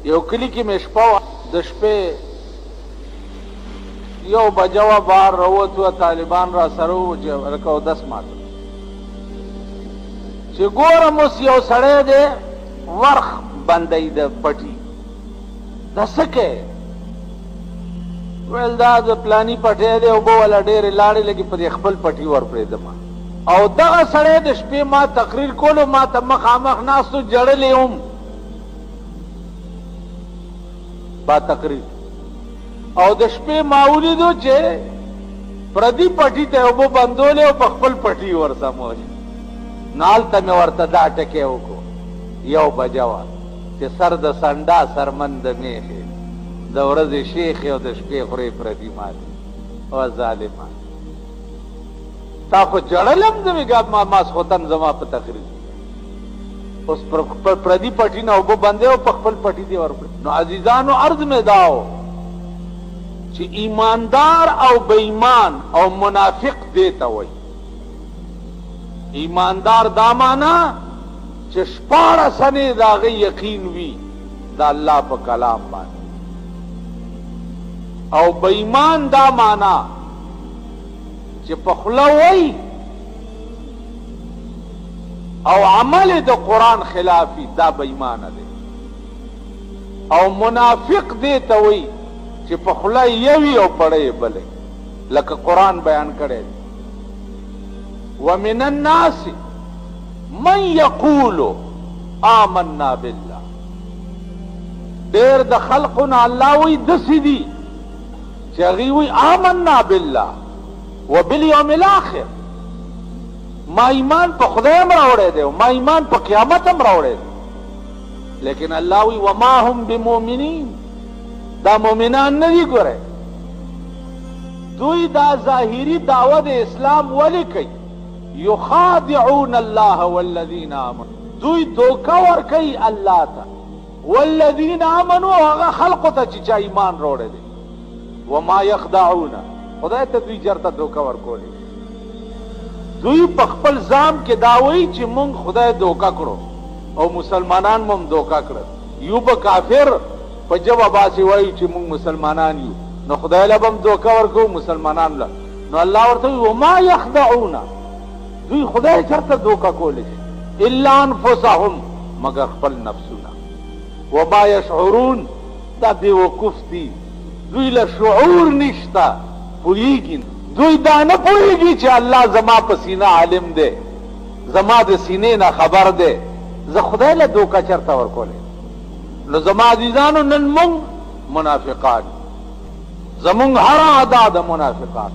یو کلی کې مې شپه وه، د شپې 1 بجه وه، بهر راووتو، طالبان را سره وو چې لکه اودس ماته چې ګورم اوس یو سړی دی ورخ بندوي د پټي، دا څه کوې؟ ویل دا د پلاني پټی دی، اوبه والا ډېرې لاړې لګي، په دې خپل پټي ور پرېږدم. او دغه سړی د شپې ما تقریر کولو، ما ته مخامخ ناستو، جړلې هم با تقریر. او د شپې ما ولیدو چې پردي پټي ته اوبه بندولې او په خپل پټي ورسمولې. نو هلته مې ورته دا ټکی وکړو، 1 بجه وه چې سر د سنډا سرمن د میخې، د ورځې شیخې او د شپې خورې پردي ماتې او ظالمان. تا خو جړلم زه ویګا ماسخوتن زما په تقریر اوس پر پردي پټي نه اوبه بندې او په خپل پټي دې ورکړې. نو عزیزانو عرض مې دا و چې ایماندار او بې ایمان او منافق دې ته وایي. ایماندار دا معنا چې 14 سنې د هغه یقین وي د الله په کلام باندې، او بې ایمان دا معنا چې په خوله وایي او عمل د قرآن خلافي، دا بې ایمانه دی. او منافق دې ته وایي چې په خوله یوي او پړی بلې، لکه قرآن بیان کړی دی ومن الناس من یقول آمنا بالله. ډېر د خلقونه الله وایي داسې دي چې هغوی وایي آمنا بالله وبالیوم الاخر، ما ایمان په خدای هم راوړی دی او ما ایمان په قیامت هم راوړی دی. لیکن الله وایي وما هم بمؤمنین، دا مؤمنان نه دي. ګورئ دوی دا ظاهري دعوه د اسلام ولې کوي؟ یخادعون الله والذین آمنوا، دوی دوکه ورکوي الله ته، والذین آمنوا هغه خلقو ته چې چا ایمان راوړی دی. وما یخدعون، خدای ته دوی چېرته دوکه ورکولی؟ دوی په خپل ځان کې دا وایي چې مونږ خدای دوکه کړو او مسلمانان مو هم دوکه کړل. یو به کافر په ژبه باسي وایي چې مونږ مسلمانان یو، نو خدای له به هم دوکه ورکوو مسلمانان له. نو الله ورته وایي وما یخدعون، دوی خدای چېرته دوکه کولی شي؟ الا انفسهم، مگر خپل نفسونه. وما یشعرون، دا بیوقوف دي، دوی له شعور نشته، پوهیږي. دوی دا نه پوهیږي چې الله زما په سینه عالم دی، زما د سینې نه خبر دی، زه خدای له دوکه چېرته ورکولی؟ نو زما عزیزانو نن مونږ منافقان، زمونږ هره ادا د منافقان،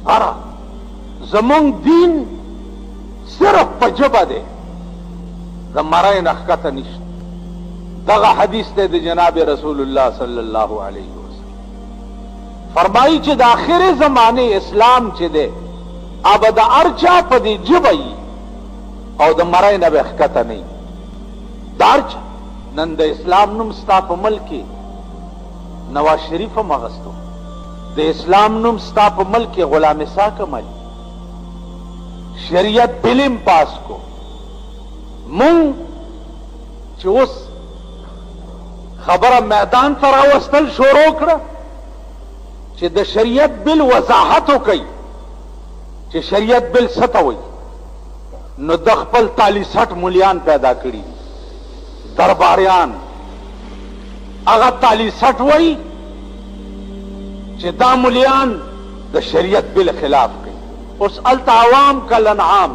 هره زمونږ دین صرف په ژبه دی، د مرۍ نه ښکته نشته. دغه حدیث دی د جناب رسول الله صلی الله علیه وسلم، فرمایي چې د آخر زمانه اسلام چې دی اب د ارچا په دې ژبه وي او د مرۍ نه به ښکته نه وي. د ارچا نن د اسلام نوم ستا په ملک کې نواز شریف هم اغوستو، د اسلام نوم ستا په ملک کې غلام اسحاق هم علي، شریعت بل پاس کو. مونږ چې اوس خبره میدان ته راوستل شروع کړه چې د شریعت بل وضاحت وکړي چې شریعت بل څه ته وایي، نو د خپل تالی 60 مولیان پیدا کړي، درباریان. هغه تالی 60 وایي چې دا مولیان د شریعت بل خلاف کوي. اوس الته عوام کالانعام،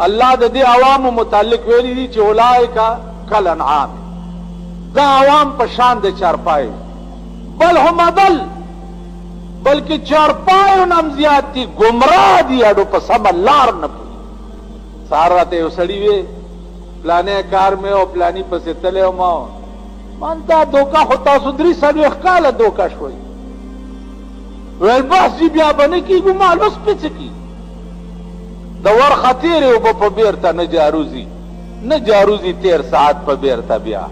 الله د دې عوامو متعلق ویلي دي چې اولئک کالانعام، دا عوام په شان د چارپای، بل هم اضل، بلکې چارپایو نم زیات دي، گمراه دي، اډو په سمه لار نه پوهېږي. سهار راته یو سړي وی پلانې کار مې او پلاني پسې تللی وم، من دا دوکه خو تاسو 43 کاله دوکه شوئ. ویل بس جی بیا به نه کېږو، مال اوس پې څه کېږي؟ د ورخه تېرې اوبه په بېرته نه جاروزي، نه جاروزي تېر ساعت په بېرته بیا.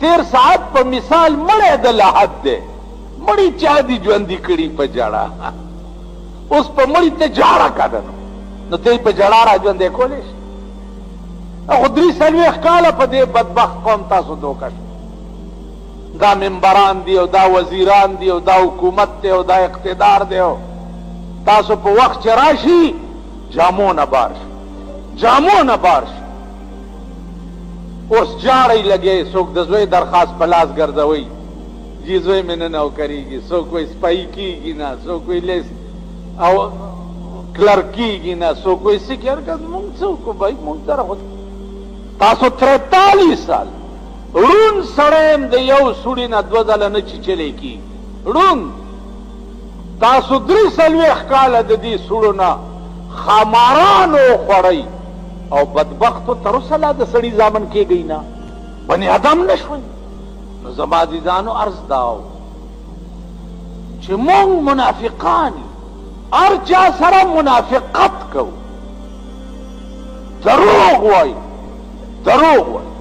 تېر ساعت په مثال مړی د لحد دی، مړی چا دي ژوندي کړي په جړه. اوس په مړي ته جاړه که نو ته په جړه را ژوندی کولی شي؟ خو 43 کاله په دې بدبخت قوم تاسو دوکه شو. دا منبران دی او دا وزیران دی او دا حکومت دی او دا اقتدار دی. تاسو په وخت چې راشي جامونه بار شي، جامونه بار شي. اوس جاړی لګي، څوک د زوی درخواست په لاس ګرځوي، جی زوی مې نه نوکریږي، څوک وایي سپایي کېږي نه، څوک وایي لیس او کلرک کېږي نه، څوک وایي څه کېږي. مونږ څه وکړو بھائی، مونږ سره خو تاسو 43 سال ړوند سړی یم، د یو سوړي نه 2 ځله نه چیچلی کېږي. ړوند تاسو 43 کاله د دې سوړو نه خمارانو خوړی او بدبختو تر اوسه لا د سړي زامن کېږئ نه، بني ادم نه شوئ. نو زما عزیزانو عرض دا و چې مونږ منافقان یو، هر چا سره منافقت کوو، دروغ وایو، دروغ وایو،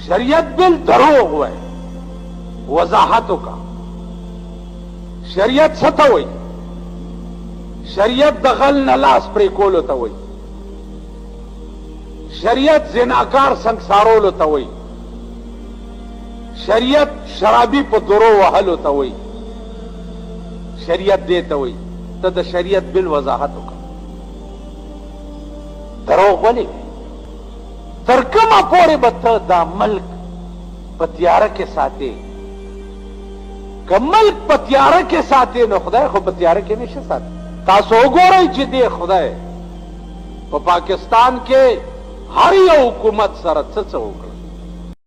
شریعت بل دروغ وایي. وضاحت وکړه شریعت څه ته وایي. شریعت د غل نه لاس پرې کولو ته وایي. شریعت زناکار سنگسارولو ته وایي. شریعت شرابي په درو وهلو ته وایي. شریعت دې ته وایي. ته د شریعت بل وضاحت وکړه. دروغ ولې تر کومه پورې به ته دا ملک په تیاره کې ساتې؟ که ملک په تیاره کې ساتې نو خدای خو په تیاره کې نشي ساتي. تاسو وګورئ چې دی خدای په پاکستان کې هر یو حکومت سره څه وکړه.